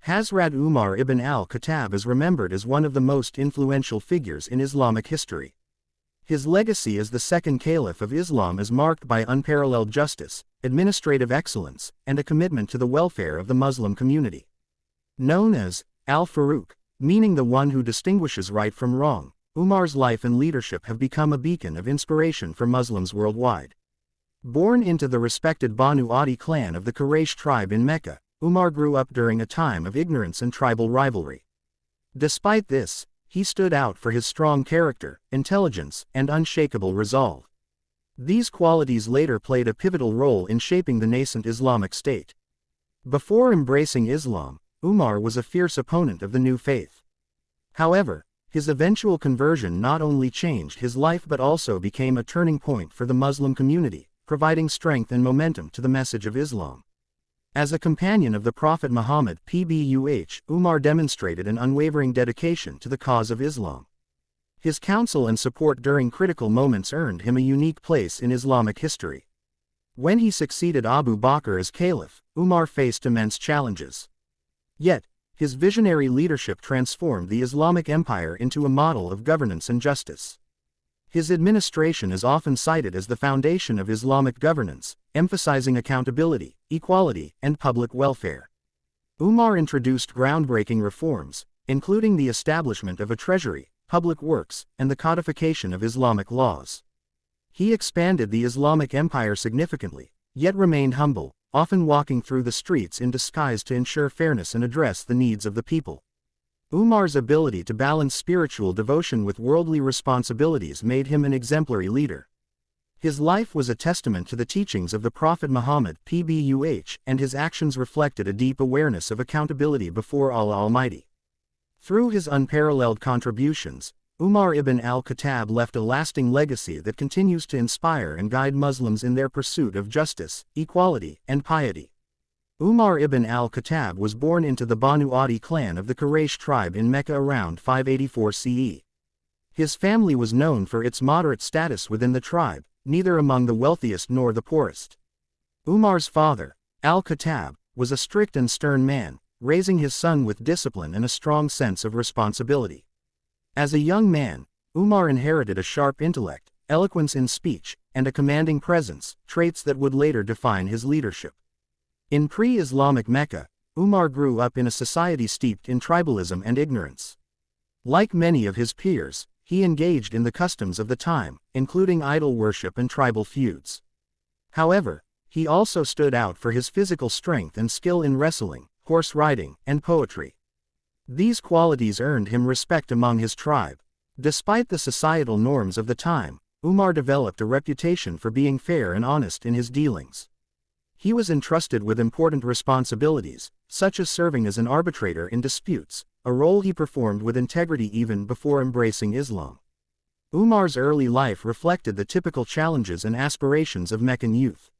Hazrat Umar ibn al-Khattab is remembered as one of the most influential figures in Islamic history. His legacy as the second caliph of Islam is marked by unparalleled justice, administrative excellence, and a commitment to the welfare of the Muslim community. Known as al-Faruq, meaning the one who distinguishes right from wrong, Umar's life and leadership have become a beacon of inspiration for Muslims worldwide. Born into the respected Banu Adi clan of the Quraysh tribe in Mecca, Umar grew up during a time of ignorance and tribal rivalry. Despite this, he stood out for his strong character, intelligence, and unshakable resolve. These qualities later played a pivotal role in shaping the nascent Islamic state. Before embracing Islam, Umar was a fierce opponent of the new faith. However, his eventual conversion not only changed his life but also became a turning point for the Muslim community, providing strength and momentum to the message of Islam. As a companion of the Prophet Muhammad (PBUH), Umar demonstrated an unwavering dedication to the cause of Islam. His counsel and support during critical moments earned him a unique place in Islamic history. When he succeeded Abu Bakr as caliph, Umar faced immense challenges. Yet, his visionary leadership transformed the Islamic empire into a model of governance and justice. His administration is often cited as the foundation of Islamic governance, emphasizing accountability, equality, and public welfare. Umar introduced groundbreaking reforms, including the establishment of a treasury, public works, and the codification of Islamic laws. He expanded the Islamic empire significantly, yet remained humble, often walking through the streets in disguise to ensure fairness and address the needs of the people. Umar's ability to balance spiritual devotion with worldly responsibilities made him an exemplary leader. His life was a testament to the teachings of the Prophet Muhammad (PBUH), and his actions reflected a deep awareness of accountability before Allah Almighty. Through his unparalleled contributions, Umar ibn al-Khattab left a lasting legacy that continues to inspire and guide Muslims in their pursuit of justice, equality, and piety. Umar ibn al-Khattab was born into the Banu Adi clan of the Quraysh tribe in Mecca around 584 CE. His family was known for its moderate status within the tribe, neither among the wealthiest nor the poorest. Umar's father, al-Khattab, was a strict and stern man, raising his son with discipline and a strong sense of responsibility. As a young man, Umar inherited a sharp intellect, eloquence in speech, and a commanding presence, traits that would later define his leadership. In pre-Islamic Mecca, Umar grew up in a society steeped in tribalism and ignorance. Like many of his peers, he engaged in the customs of the time, including idol worship and tribal feuds. However, he also stood out for his physical strength and skill in wrestling, horse riding, and poetry. These qualities earned him respect among his tribe. Despite the societal norms of the time, Umar developed a reputation for being fair and honest in his dealings. He was entrusted with important responsibilities, such as serving as an arbitrator in disputes, a role he performed with integrity even before embracing Islam. Umar's early life reflected the typical challenges and aspirations of Meccan youth.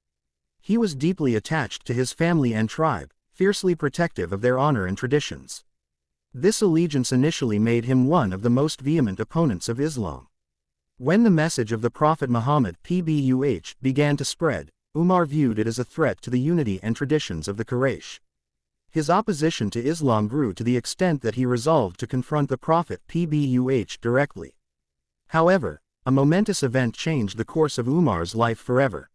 He was deeply attached to his family and tribe, fiercely protective of their honor and traditions. This allegiance initially made him one of the most vehement opponents of Islam. When the message of the Prophet Muhammad (PBUH) began to spread, Umar viewed it as a threat to the unity and traditions of the Quraysh. His opposition to Islam grew to the extent that he resolved to confront the Prophet (PBUH) directly. However, a momentous event changed the course of Umar's life forever.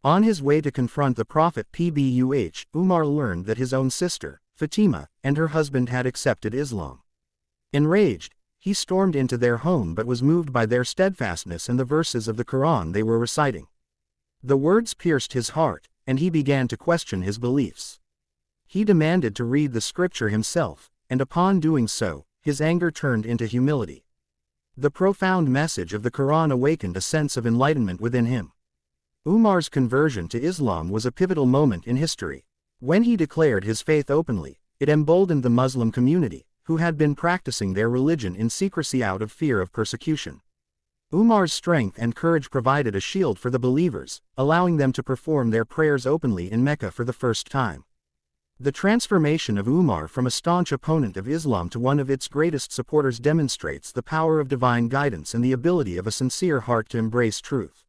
On his way to confront the Prophet (PBUH), Umar learned that his own sister, Fatima, and her husband had accepted Islam. Enraged, he stormed into their home but was moved by their steadfastness and the verses of the Quran they were reciting. The words pierced his heart, and he began to question his beliefs. He demanded to read the scripture himself, and upon doing so, his anger turned into humility. The profound message of the Quran awakened a sense of enlightenment within him. Umar's conversion to Islam was a pivotal moment in history. When he declared his faith openly, it emboldened the Muslim community, who had been practicing their religion in secrecy out of fear of persecution. Umar's strength and courage provided a shield for the believers, allowing them to perform their prayers openly in Mecca for the first time. The transformation of Umar from a staunch opponent of Islam to one of its greatest supporters demonstrates the power of divine guidance and the ability of a sincere heart to embrace truth.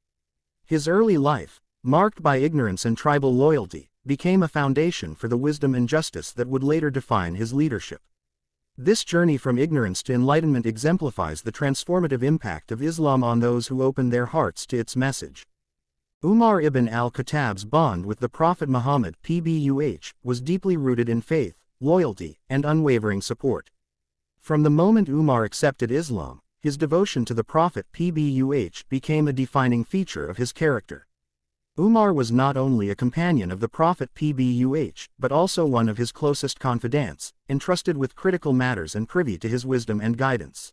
His early life, marked by ignorance and tribal loyalty, became a foundation for the wisdom and justice that would later define his leadership. This journey from ignorance to enlightenment exemplifies the transformative impact of Islam on those who open their hearts to its message. Umar ibn al-Khattab's bond with the Prophet Muhammad (PBUH) was deeply rooted in faith, loyalty, and unwavering support. From the moment Umar accepted Islam, his devotion to the Prophet (PBUH) became a defining feature of his character. Umar was not only a companion of the Prophet (PBUH) but also one of his closest confidants, entrusted with critical matters and privy to his wisdom and guidance.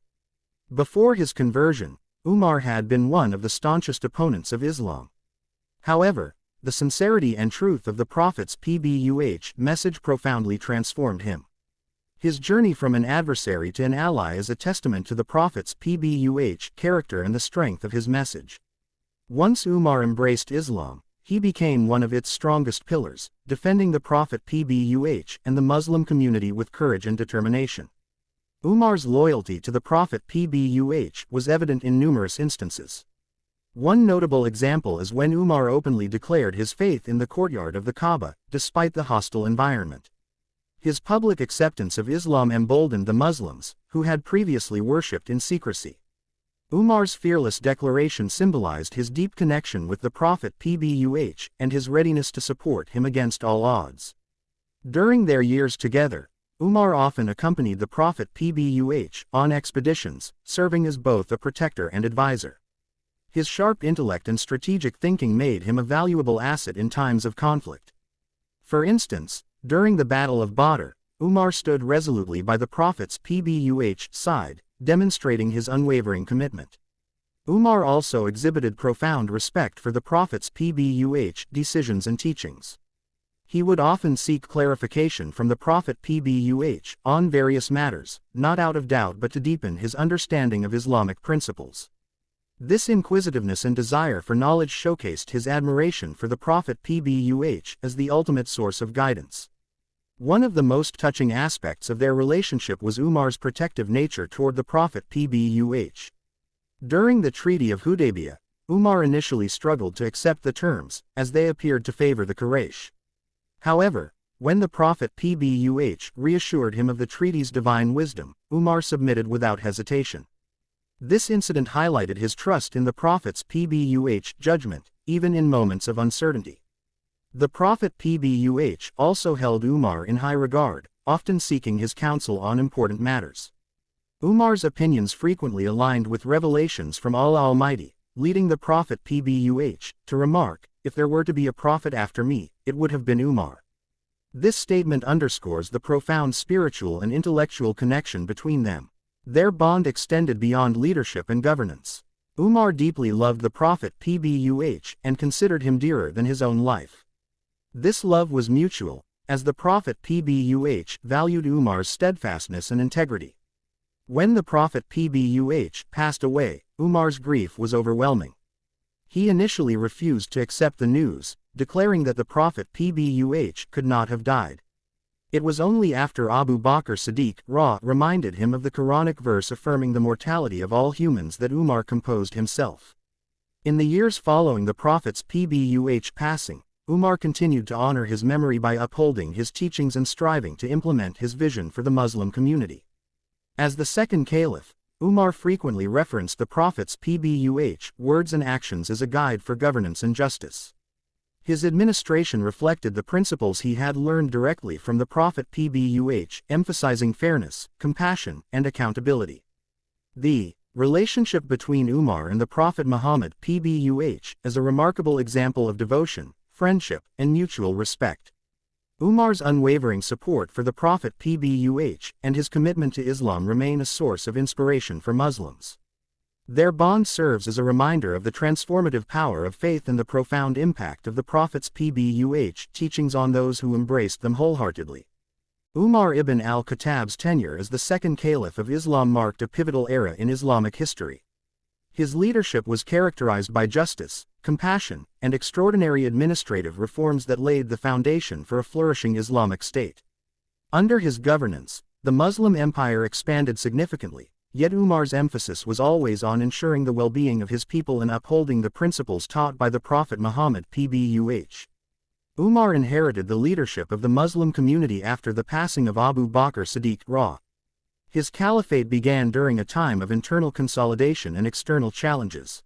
Before his conversion, Umar had been one of the staunchest opponents of Islam. However, the sincerity and truth of the Prophet's PBUH message profoundly transformed him. His journey from an adversary to an ally is a testament to the Prophet's PBUH character and the strength of his message. Once Umar embraced Islam, he became one of its strongest pillars, defending the Prophet PBUH and the Muslim community with courage and determination. Umar's loyalty to the Prophet PBUH was evident in numerous instances. One notable example is when Umar openly declared his faith in the courtyard of the Kaaba, despite the hostile environment. His public acceptance of Islam emboldened the Muslims, who had previously worshipped in secrecy. Umar's fearless declaration symbolized his deep connection with the Prophet PBUH and his readiness to support him against all odds. During their years together, Umar often accompanied the Prophet PBUH on expeditions, serving as both a protector and advisor. His sharp intellect and strategic thinking made him a valuable asset in times of conflict. For instance, during the Battle of Badr, Umar stood resolutely by the Prophet's PBUH side, demonstrating his unwavering commitment. Umar also exhibited profound respect for the Prophet's PBUH decisions and teachings. He would often seek clarification from the Prophet PBUH on various matters, not out of doubt but to deepen his understanding of Islamic principles. This inquisitiveness and desire for knowledge showcased his admiration for the Prophet PBUH as the ultimate source of guidance. One of the most touching aspects of their relationship was Umar's protective nature toward the Prophet PBUH. During the Treaty of Hudaybiyah, Umar initially struggled to accept the terms, as they appeared to favor the Quraysh. However, when the Prophet PBUH reassured him of the treaty's divine wisdom, Umar submitted without hesitation. This incident highlighted his trust in the Prophet's PBUH judgment, even in moments of uncertainty. The Prophet PBUH also held Umar in high regard, often seeking his counsel on important matters. Umar's opinions frequently aligned with revelations from Allah Almighty, leading the Prophet PBUH to remark, "If there were to be a prophet after me, it would have been Umar." This statement underscores the profound spiritual and intellectual connection between them. Their bond extended beyond leadership and governance. Umar deeply loved the Prophet PBUH and considered him dearer than his own life. This love was mutual, as the Prophet PBUH valued Umar's steadfastness and integrity. When the Prophet PBUH passed away, Umar's grief was overwhelming. He initially refused to accept the news, declaring that the Prophet PBUH could not have died. It was only after Abu Bakr Siddiq reminded him of the Quranic verse affirming the mortality of all humans that Umar composed himself. In the years following the Prophet's PBUH passing, Umar continued to honor his memory by upholding his teachings and striving to implement his vision for the Muslim community. As the second caliph, Umar frequently referenced the Prophet's PBUH words and actions as a guide for governance and justice. His administration reflected the principles he had learned directly from the Prophet PBUH, emphasizing fairness, compassion, and accountability. The relationship between Umar and the Prophet Muhammad PBUH is a remarkable example of devotion, friendship, and mutual respect. Umar's unwavering support for the Prophet PBUH and his commitment to Islam remain a source of inspiration for Muslims. Their bond serves as a reminder of the transformative power of faith and the profound impact of the Prophet's PBUH teachings on those who embraced them wholeheartedly. Umar ibn al-Khattab's tenure as the second caliph of Islam marked a pivotal era in Islamic history. His leadership was characterized by justice, compassion, and extraordinary administrative reforms that laid the foundation for a flourishing Islamic state. Under his governance, the Muslim empire expanded significantly, yet Umar's emphasis was always on ensuring the well-being of his people and upholding the principles taught by the Prophet Muhammad PBUH. Umar inherited the leadership of the Muslim community after the passing of Abu Bakr Siddiq Ra. His caliphate began during a time of internal consolidation and external challenges.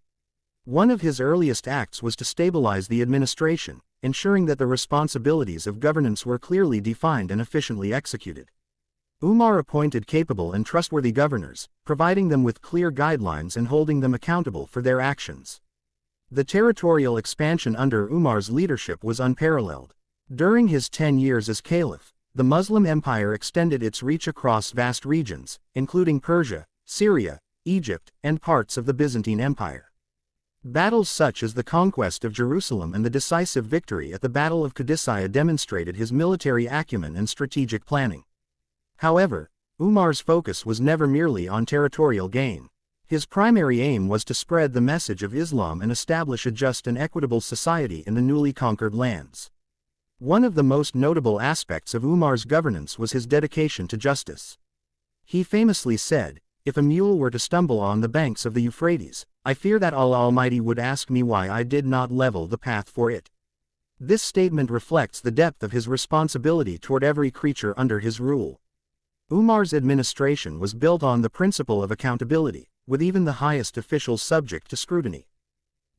One of his earliest acts was to stabilize the administration, ensuring that the responsibilities of governance were clearly defined and efficiently executed. Umar appointed capable and trustworthy governors, providing them with clear guidelines and holding them accountable for their actions. The territorial expansion under Umar's leadership was unparalleled. During his 10 years as caliph, the Muslim Empire extended its reach across vast regions, including Persia, Syria, Egypt, and parts of the Byzantine Empire. Battles such as the conquest of Jerusalem and the decisive victory at the Battle of Qadisiyah demonstrated his military acumen and strategic planning. However, Umar's focus was never merely on territorial gain. His primary aim was to spread the message of Islam and establish a just and equitable society in the newly conquered lands. One of the most notable aspects of Umar's governance was his dedication to justice. He famously said, "If a mule were to stumble on the banks of the Euphrates, I fear that Allah Almighty would ask me why I did not level the path for it." This statement reflects the depth of his responsibility toward every creature under his rule. Umar's administration was built on the principle of accountability, with even the highest officials subject to scrutiny.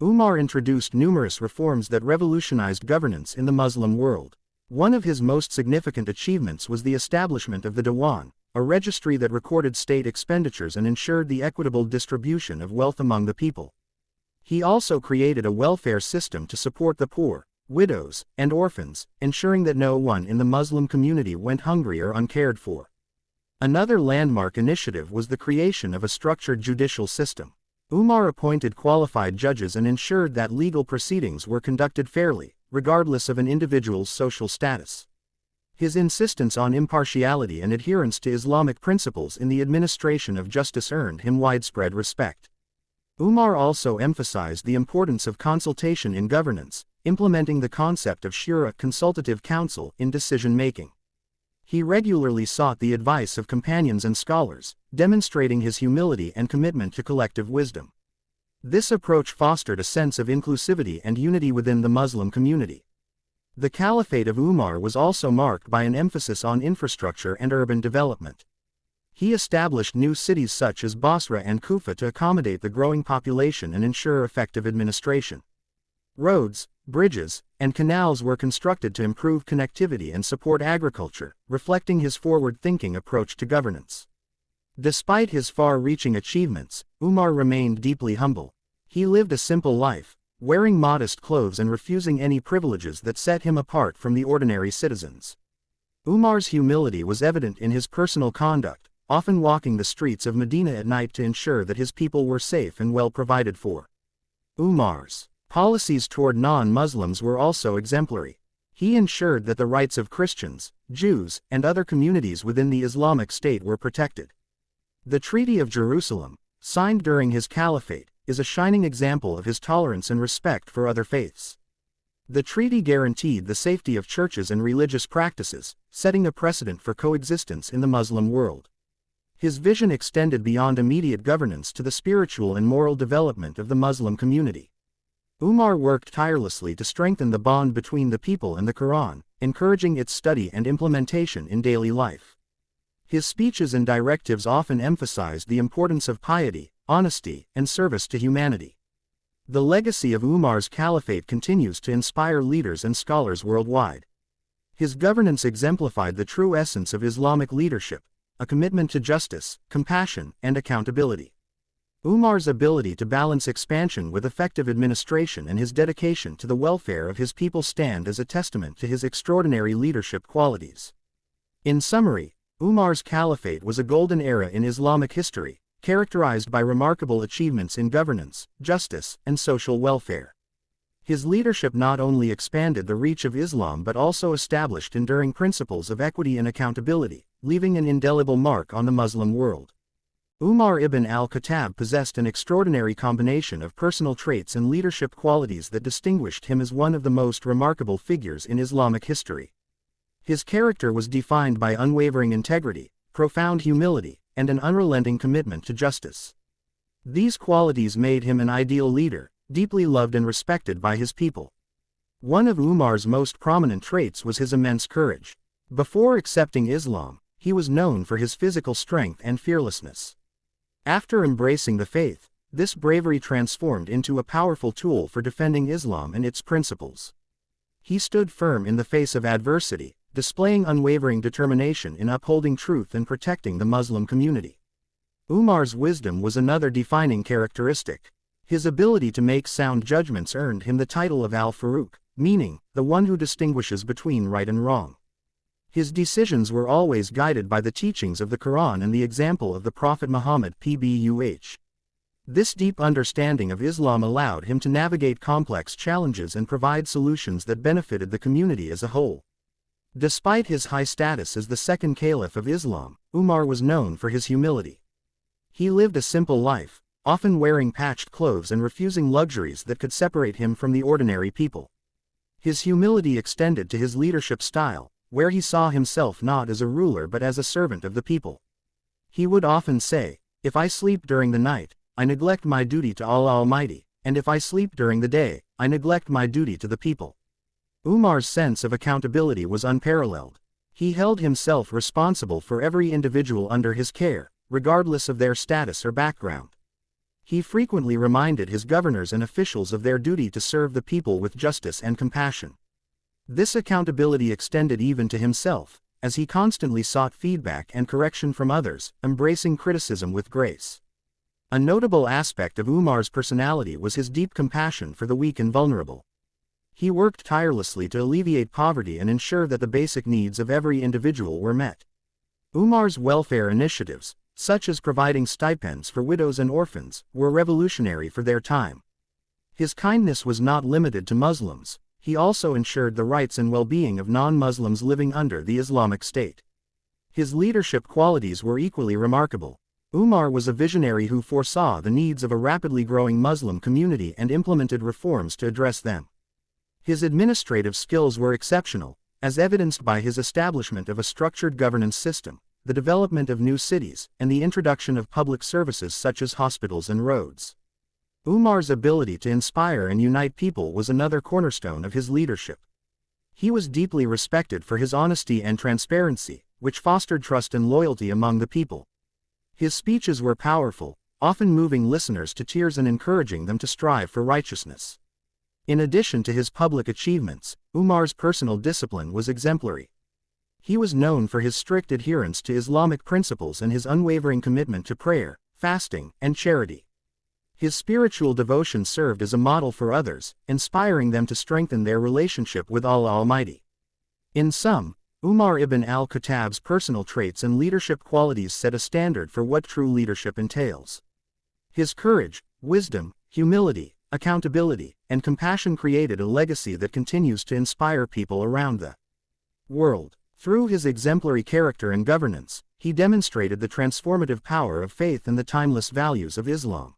Umar introduced numerous reforms that revolutionized governance in the Muslim world. One of his most significant achievements was the establishment of the Diwan, a registry that recorded state expenditures and ensured the equitable distribution of wealth among the people. He also created a welfare system to support the poor, widows, and orphans, ensuring that no one in the Muslim community went hungry or uncared for. Another landmark initiative was the creation of a structured judicial system. Umar appointed qualified judges and ensured that legal proceedings were conducted fairly, regardless of an individual's social status. His insistence on impartiality and adherence to Islamic principles in the administration of justice earned him widespread respect. Umar also emphasized the importance of consultation in governance, implementing the concept of shura consultative council in decision-making. He regularly sought the advice of companions and scholars, demonstrating his humility and commitment to collective wisdom. This approach fostered a sense of inclusivity and unity within the Muslim community. The Caliphate of Umar was also marked by an emphasis on infrastructure and urban development. He established new cities such as Basra and Kufa to accommodate the growing population and ensure effective administration. Roads, bridges, and canals were constructed to improve connectivity and support agriculture, reflecting his forward-thinking approach to governance. Despite his far-reaching achievements, Umar remained deeply humble. He lived a simple life, wearing modest clothes and refusing any privileges that set him apart from the ordinary citizens. Umar's humility was evident in his personal conduct, often walking the streets of Medina at night to ensure that his people were safe and well provided for. Umar's policies toward non-Muslims were also exemplary. He ensured that the rights of Christians, Jews, and other communities within the Islamic State were protected. The Treaty of Jerusalem, signed during his caliphate, is a shining example of his tolerance and respect for other faiths. The treaty guaranteed the safety of churches and religious practices, setting a precedent for coexistence in the Muslim world. His vision extended beyond immediate governance to the spiritual and moral development of the Muslim community. Umar worked tirelessly to strengthen the bond between the people and the Quran, encouraging its study and implementation in daily life. His speeches and directives often emphasized the importance of piety, honesty, and service to humanity. The legacy of Umar's caliphate continues to inspire leaders and scholars worldwide. His governance exemplified the true essence of Islamic leadership, a commitment to justice, compassion, and accountability. Umar's ability to balance expansion with effective administration and his dedication to the welfare of his people stand as a testament to his extraordinary leadership qualities. In summary, Umar's caliphate was a golden era in Islamic history, characterized by remarkable achievements in governance, justice, and social welfare. His leadership not only expanded the reach of Islam but also established enduring principles of equity and accountability, leaving an indelible mark on the Muslim world. Umar ibn al-Khattab possessed an extraordinary combination of personal traits and leadership qualities that distinguished him as one of the most remarkable figures in Islamic history. His character was defined by unwavering integrity, profound humility, and an unrelenting commitment to justice. These qualities made him an ideal leader, deeply loved and respected by his people. One of Umar's most prominent traits was his immense courage. Before accepting Islam, he was known for his physical strength and fearlessness. After embracing the faith, this bravery transformed into a powerful tool for defending Islam and its principles. He stood firm in the face of adversity, displaying unwavering determination in upholding truth and protecting the Muslim community. Umar's wisdom was another defining characteristic. His ability to make sound judgments earned him the title of Al-Faruq, meaning, the one who distinguishes between right and wrong. His decisions were always guided by the teachings of the Quran and the example of the Prophet Muhammad PBUH. This deep understanding of Islam allowed him to navigate complex challenges and provide solutions that benefited the community as a whole. Despite his high status as the second caliph of Islam, Umar was known for his humility. He lived a simple life, often wearing patched clothes and refusing luxuries that could separate him from the ordinary people. His humility extended to his leadership style, where he saw himself not as a ruler but as a servant of the people. He would often say, "If I sleep during the night, I neglect my duty to Allah Almighty, and if I sleep during the day, I neglect my duty to the people." Umar's sense of accountability was unparalleled. He held himself responsible for every individual under his care, regardless of their status or background. He frequently reminded his governors and officials of their duty to serve the people with justice and compassion. This accountability extended even to himself, as he constantly sought feedback and correction from others, embracing criticism with grace. A notable aspect of Umar's personality was his deep compassion for the weak and vulnerable. He worked tirelessly to alleviate poverty and ensure that the basic needs of every individual were met. Umar's welfare initiatives, such as providing stipends for widows and orphans, were revolutionary for their time. His kindness was not limited to Muslims. He also ensured the rights and well-being of non-Muslims living under the Islamic State. His leadership qualities were equally remarkable. Umar was a visionary who foresaw the needs of a rapidly growing Muslim community and implemented reforms to address them. His administrative skills were exceptional, as evidenced by his establishment of a structured governance system, the development of new cities, and the introduction of public services such as hospitals and roads. Umar's ability to inspire and unite people was another cornerstone of his leadership. He was deeply respected for his honesty and transparency, which fostered trust and loyalty among the people. His speeches were powerful, often moving listeners to tears and encouraging them to strive for righteousness. In addition to his public achievements, Umar's personal discipline was exemplary. He was known for his strict adherence to Islamic principles and his unwavering commitment to prayer, fasting, and charity. His spiritual devotion served as a model for others, inspiring them to strengthen their relationship with Allah Almighty. In sum, Umar ibn al-Khattab's personal traits and leadership qualities set a standard for what true leadership entails. His courage, wisdom, humility, accountability, and compassion created a legacy that continues to inspire people around the world. Through his exemplary character and governance, he demonstrated the transformative power of faith and the timeless values of Islam.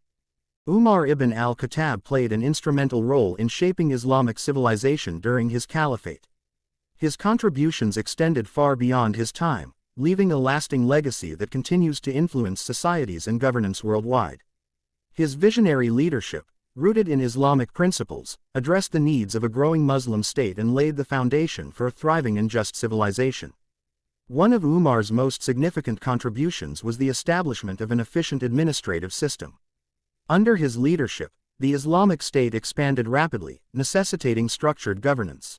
Umar ibn al-Khattab played an instrumental role in shaping Islamic civilization during his caliphate. His contributions extended far beyond his time, leaving a lasting legacy that continues to influence societies and governance worldwide. His visionary leadership, rooted in Islamic principles, addressed the needs of a growing Muslim state and laid the foundation for a thriving and just civilization. One of Umar's most significant contributions was the establishment of an efficient administrative system. Under his leadership, the Islamic State expanded rapidly, necessitating structured governance.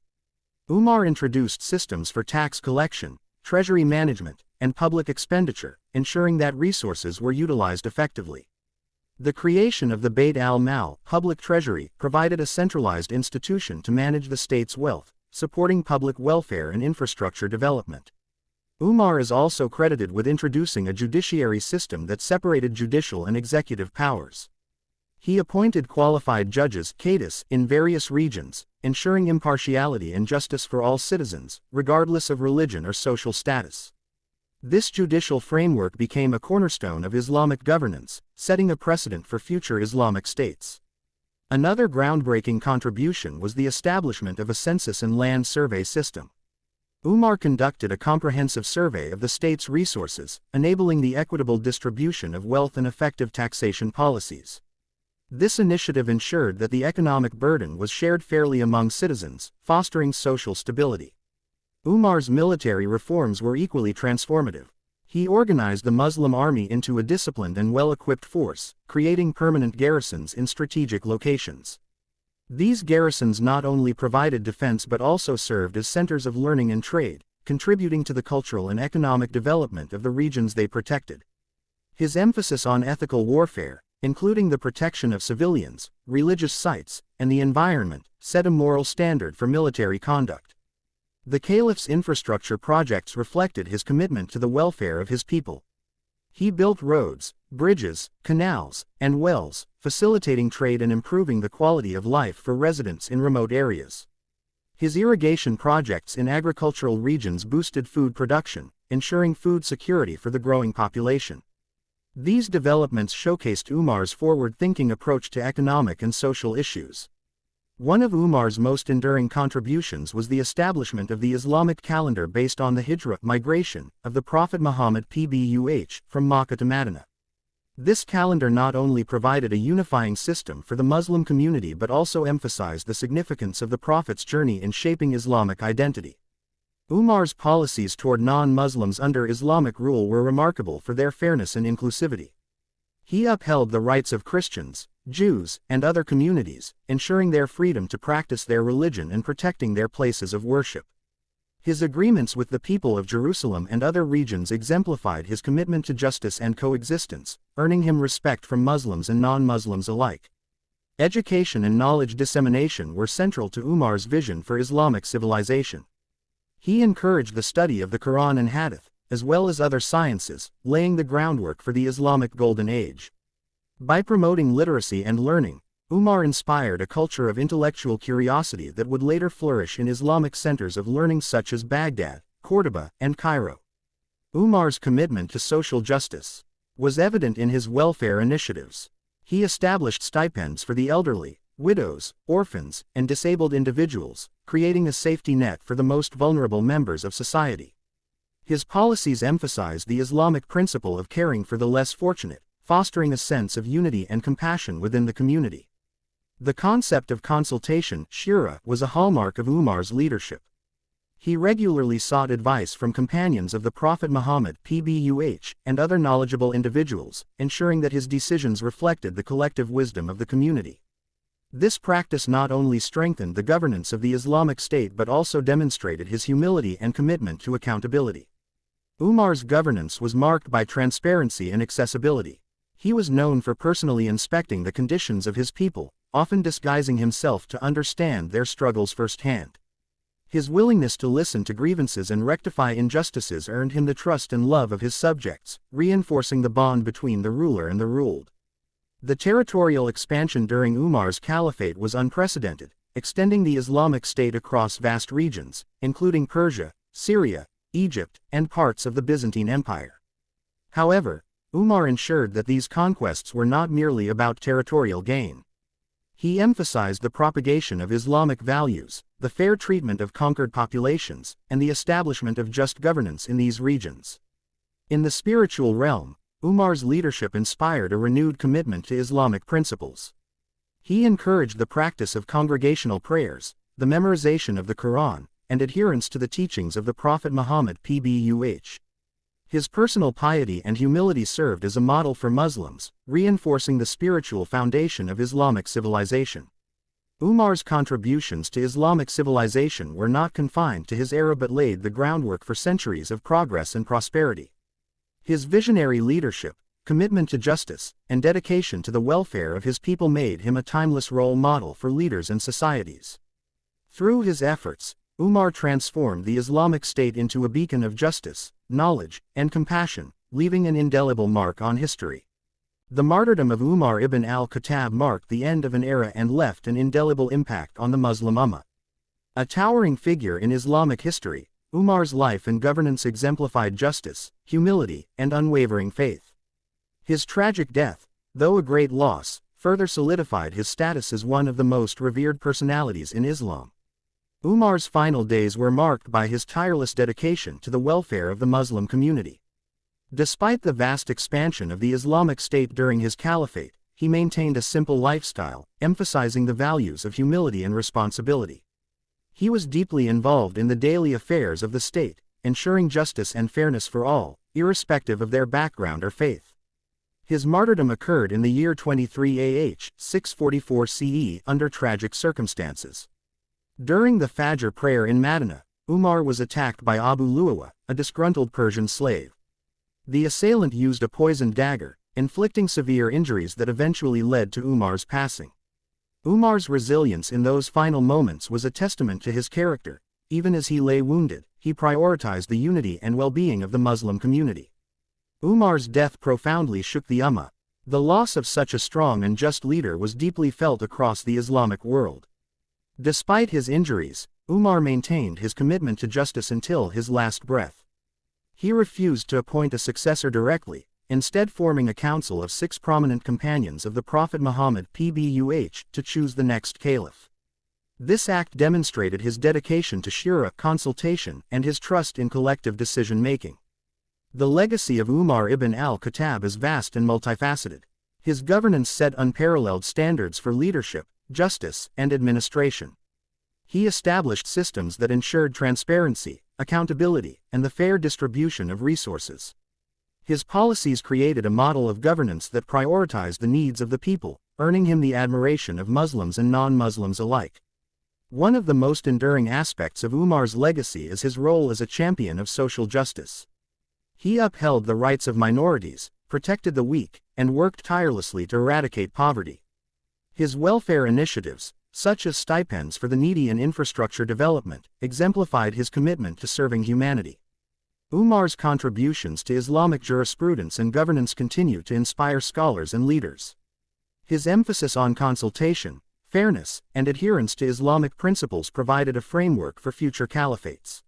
Umar introduced systems for tax collection, treasury management, and public expenditure, ensuring that resources were utilized effectively. The creation of the Bayt al-Mal, public treasury, provided a centralized institution to manage the state's wealth, supporting public welfare and infrastructure development. Umar is also credited with introducing a judiciary system that separated judicial and executive powers. He appointed qualified judges (qadis) in various regions, ensuring impartiality and justice for all citizens, regardless of religion or social status. This judicial framework became a cornerstone of Islamic governance, setting a precedent for future Islamic states. Another groundbreaking contribution was the establishment of a census and land survey system. Umar conducted a comprehensive survey of the state's resources, enabling the equitable distribution of wealth and effective taxation policies. This initiative ensured that the economic burden was shared fairly among citizens, fostering social stability. Umar's military reforms were equally transformative. He organized the Muslim army into a disciplined and well-equipped force, creating permanent garrisons in strategic locations. These garrisons not only provided defense but also served as centers of learning and trade, contributing to the cultural and economic development of the regions they protected. His emphasis on ethical warfare, including the protection of civilians, religious sites, and the environment, set a moral standard for military conduct. The Caliph's infrastructure projects reflected his commitment to the welfare of his people. He built roads, bridges, canals, and wells, facilitating trade and improving the quality of life for residents in remote areas. His irrigation projects in agricultural regions boosted food production, ensuring food security for the growing population. These developments showcased Umar's forward-thinking approach to economic and social issues. One of Umar's most enduring contributions was the establishment of the Islamic calendar based on the Hijra migration of the Prophet Muhammad PBUH from Makkah to Medina. This calendar not only provided a unifying system for the Muslim community but also emphasized the significance of the Prophet's journey in shaping Islamic identity. Umar's policies toward non-Muslims under Islamic rule were remarkable for their fairness and inclusivity. He upheld the rights of Christians, Jews, and other communities, ensuring their freedom to practice their religion and protecting their places of worship. His agreements with the people of Jerusalem and other regions exemplified his commitment to justice and coexistence, earning him respect from Muslims and non-Muslims alike. Education and knowledge dissemination were central to Umar's vision for Islamic civilization. He encouraged the study of the Quran and Hadith, as well as other sciences, laying the groundwork for the Islamic Golden Age. By promoting literacy and learning, Umar inspired a culture of intellectual curiosity that would later flourish in Islamic centers of learning such as Baghdad, Cordoba, and Cairo. Umar's commitment to social justice was evident in his welfare initiatives. He established stipends for the elderly, widows, orphans, and disabled individuals, creating a safety net for the most vulnerable members of society. His policies emphasized the Islamic principle of caring for the less fortunate, fostering a sense of unity and compassion within the community. The concept of consultation, shura, was a hallmark of Umar's leadership. He regularly sought advice from companions of the Prophet Muhammad (PBUH) and other knowledgeable individuals, ensuring that his decisions reflected the collective wisdom of the community. This practice not only strengthened the governance of the Islamic State but also demonstrated his humility and commitment to accountability. Umar's governance was marked by transparency and accessibility. He was known for personally inspecting the conditions of his people, often disguising himself to understand their struggles firsthand. His willingness to listen to grievances and rectify injustices earned him the trust and love of his subjects, reinforcing the bond between the ruler and the ruled. The territorial expansion during Umar's Caliphate was unprecedented, extending the Islamic State across vast regions, including Persia, Syria, Egypt, and parts of the Byzantine Empire. However, Umar ensured that these conquests were not merely about territorial gain. He emphasized the propagation of Islamic values, the fair treatment of conquered populations, and the establishment of just governance in these regions. In the spiritual realm, Umar's leadership inspired a renewed commitment to Islamic principles. He encouraged the practice of congregational prayers, the memorization of the Quran, and adherence to the teachings of the Prophet Muhammad (PBUH). His personal piety and humility served as a model for Muslims, reinforcing the spiritual foundation of Islamic civilization. Umar's contributions to Islamic civilization were not confined to his era but laid the groundwork for centuries of progress and prosperity. His visionary leadership, commitment to justice, and dedication to the welfare of his people made him a timeless role model for leaders and societies. Through his efforts, Umar transformed the Islamic State into a beacon of justice, knowledge, and compassion, leaving an indelible mark on history. The martyrdom of Umar ibn al-Khattab marked the end of an era and left an indelible impact on the Muslim Ummah. A towering figure in Islamic history, Umar's life and governance exemplified justice, humility, and unwavering faith. His tragic death, though a great loss, further solidified his status as one of the most revered personalities in Islam. Umar's final days were marked by his tireless dedication to the welfare of the Muslim community. Despite the vast expansion of the Islamic State during his caliphate, he maintained a simple lifestyle, emphasizing the values of humility and responsibility. He was deeply involved in the daily affairs of the state, ensuring justice and fairness for all, irrespective of their background or faith. His martyrdom occurred in the year 23 AH 644 CE under tragic circumstances. During the Fajr prayer in Medina, Umar was attacked by Abu Lu'lu'a, a disgruntled Persian slave. The assailant used a poisoned dagger, inflicting severe injuries that eventually led to Umar's passing. Umar's resilience in those final moments was a testament to his character. Even as he lay wounded, he prioritized the unity and well-being of the Muslim community. Umar's death profoundly shook the Ummah. The loss of such a strong and just leader was deeply felt across the Islamic world. Despite his injuries, Umar maintained his commitment to justice until his last breath. He refused to appoint a successor directly, instead forming a council of 6 prominent companions of the Prophet Muhammad (PBUH) to choose the next caliph. This act demonstrated his dedication to shura consultation and his trust in collective decision-making. The legacy of Umar ibn al-Khattab is vast and multifaceted. His governance set unparalleled standards for leadership, justice, and administration. He established systems that ensured transparency, accountability, and the fair distribution of resources. His policies created a model of governance that prioritized the needs of the people, earning him the admiration of Muslims and non-Muslims alike. One of the most enduring aspects of Umar's legacy is his role as a champion of social justice. He upheld the rights of minorities, protected the weak, and worked tirelessly to eradicate poverty. His welfare initiatives, such as stipends for the needy and infrastructure development, exemplified his commitment to serving humanity. Umar's contributions to Islamic jurisprudence and governance continue to inspire scholars and leaders. His emphasis on consultation, fairness, and adherence to Islamic principles provided a framework for future caliphates.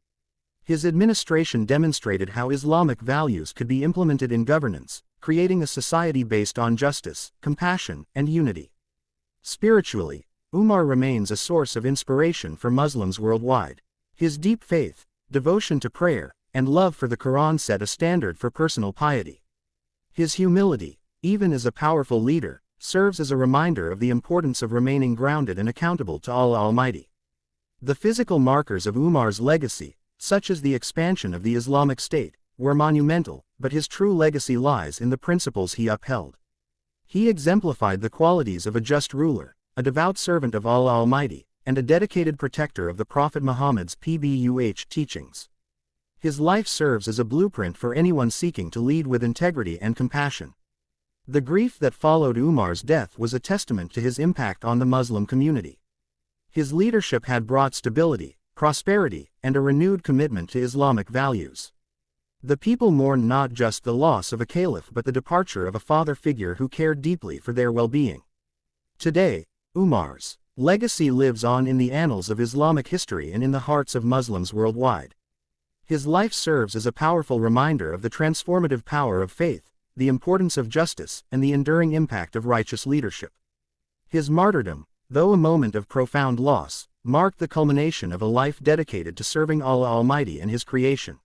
His administration demonstrated how Islamic values could be implemented in governance, creating a society based on justice, compassion, and unity. Spiritually, Umar remains a source of inspiration for Muslims worldwide. His deep faith, devotion to prayer, and love for the Quran set a standard for personal piety. His humility, even as a powerful leader, serves as a reminder of the importance of remaining grounded and accountable to Allah Almighty. The physical markers of Umar's legacy, such as the expansion of the Islamic State, were monumental, but his true legacy lies in the principles he upheld. He exemplified the qualities of a just ruler, a devout servant of Allah Almighty, and a dedicated protector of the Prophet Muhammad's PBUH teachings. His life serves as a blueprint for anyone seeking to lead with integrity and compassion. The grief that followed Umar's death was a testament to his impact on the Muslim community. His leadership had brought stability, prosperity, and a renewed commitment to Islamic values. The people mourned not just the loss of a caliph but the departure of a father figure who cared deeply for their well-being. Today, Umar's legacy lives on in the annals of Islamic history and in the hearts of Muslims worldwide. His life serves as a powerful reminder of the transformative power of faith, the importance of justice, and the enduring impact of righteous leadership. His martyrdom, though a moment of profound loss, marked the culmination of a life dedicated to serving Allah Almighty and His creation.